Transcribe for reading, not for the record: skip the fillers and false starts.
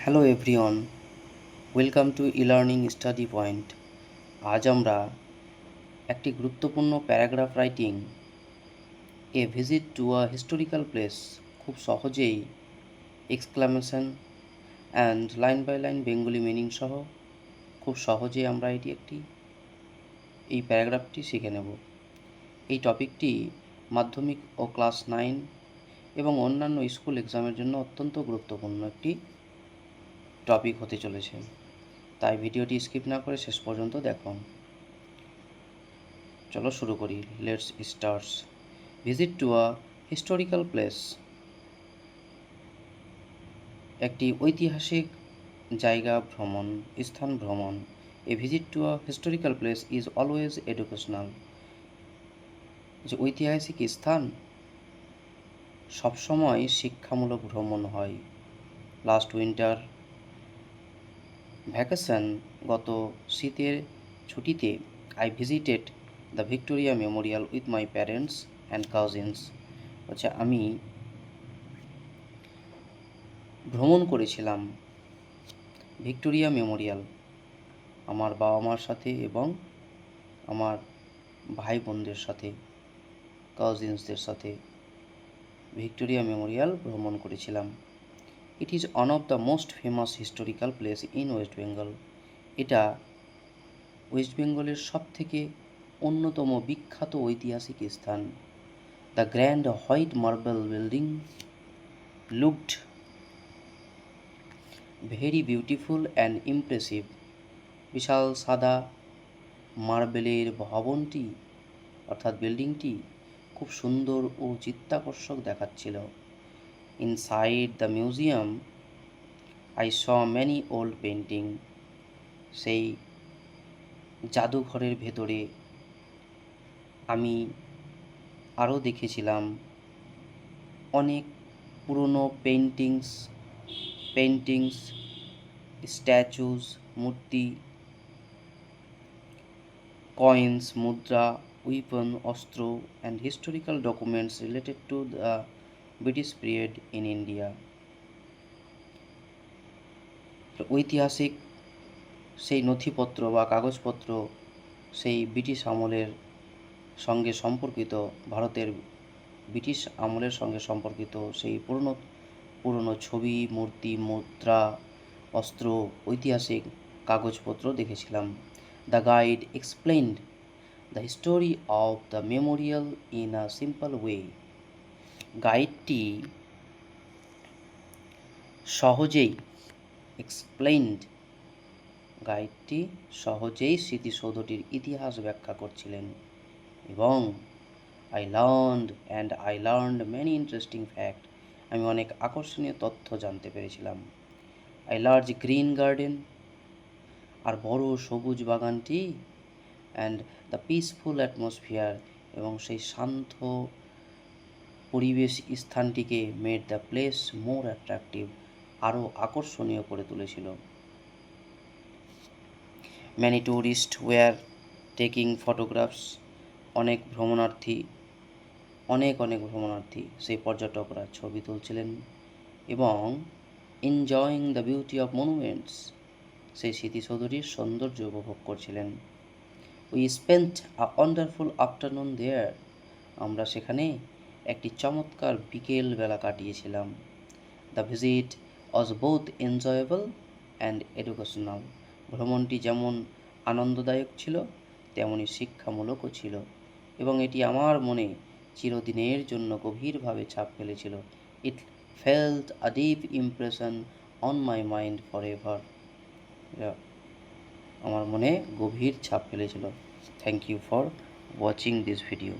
Hello everyone, welcome to e-learning study point. আজ আমরা একটি গুরুত্বপূর্ণ paragraph writing a visit to a historical place খুব সহজেই exclamation and line by line Bengali meaning সহ খুব সহজেই আমরা এই প্যারাগ্রাফটি শিখে নেব। এই টপিকটি মাধ্যমিক ও ক্লাস 9 এবং অন্যান্য স্কুল এক্সামের জন্য অত্যন্ত গুরুত্বপূর্ণ একটি টপিক হতে চলেছে, তাই ভিডিওটি স্কিপ না করে শেষ পর্যন্ত দেখুন। চলো শুরু করি। Let's starts. Visit to a historical place. একটি ঐতিহাসিক জায়গা ভ্রমণ, স্থান ভ্রমণ। এ visit to a historical place is always educational. যে ঐতিহাসিক স্থান সবসময় শিক্ষামূলক ভ্রমণ হয়। লাস্ট উইন্টার ভ্যাকেশন, গত শীতের ছুটিতে, I visited the Victoria Memorial with my parents and cousins. হচ্ছে আমি ভ্রমণ করেছিলাম ভিক্টোরিয়া মেমোরিয়াল আমার বাবা মার সাথে এবং আমার ভাই বোনদের সাথে, কাজিনসদের সাথে ভিক্টোরিয়া মেমোরিয়াল ভ্রমণ করেছিলাম। It is one of the most famous historical place in West Bengal. এটা ওয়েস্ট বেঙ্গলের সবথেকে অন্যতম বিখ্যাত ঐতিহাসিক স্থান। The grand white marble building looked very beautiful and impressive. বিশাল সাদা মার্বেলের ভবনটি অর্থাৎ বিল্ডিংটি খুব সুন্দর ও চিত্তাকর্ষক দেখাচ্ছিল। Inside the museum I saw many old painting. সেই জাদুঘরের ভেতরে আমি আরও দেখেছিলাম অনেক পুরনো পেন্টিংস, স্ট্যাচুস, মূর্তি, কয়েন্স, মুদ্রা, উইপন, অস্ত্র and historical documents related to the British period in India. ঐতিহাসিক সেই নথিপত্র বা কাগজপত্র সেই ব্রিটিশ আমলের সঙ্গে সম্পর্কিত, ভারতের ব্রিটিশ আমলের সঙ্গে সম্পর্কিত সেই পুরনো ছবি, মূর্তি, মুদ্রা, অস্ত্র, ঐতিহাসিক কাগজপত্র দেখেছিলাম। The guide explained the history of the memorial in a simple way. গাইডটি সহজেই স্মৃতিসৌধটির ইতিহাস ব্যাখ্যা করছিলেন এবং I learned many interesting fact. আমি অনেক আকর্ষণীয় তথ্য জানতে পেরেছিলাম। আই লার্জ গ্রিন গার্ডেন, আর বড় সবুজ বাগানটি, অ্যান্ড দ্য পিসফুল অ্যাটমসফিয়ার, এবং সেই শান্ত পরিবেশ স্থানটিকে made the place more attractive, আরও আকর্ষণীয় করে তুলেছিল। Many tourist were taking photographs. অনেক ভ্রমণার্থী সেই পর্যটকরা ছবি তুলছিলেন এবং enjoying the beauty of monuments, সেই স্মৃতিসৌধটির সৌন্দর্য উপভোগ করছিলেন। We spent a wonderful afternoon there. আমরা সেখানে একটি চমৎকার বিকেল বেলা কাটিয়েছিলাম। The visit was both enjoyable and educational. ভ্রমণটি যেমন আনন্দদায়ক ছিল তেমনই শিক্ষামূলকও ছিল এবং এটি আমার মনে চিরদিনের জন্য গভীরভাবে ছাপ ফেলেছিল। It felt a deep impression on my mind for ever. আমার মনে গভীর ছাপ ফেলেছিল। Thank you for watching this video.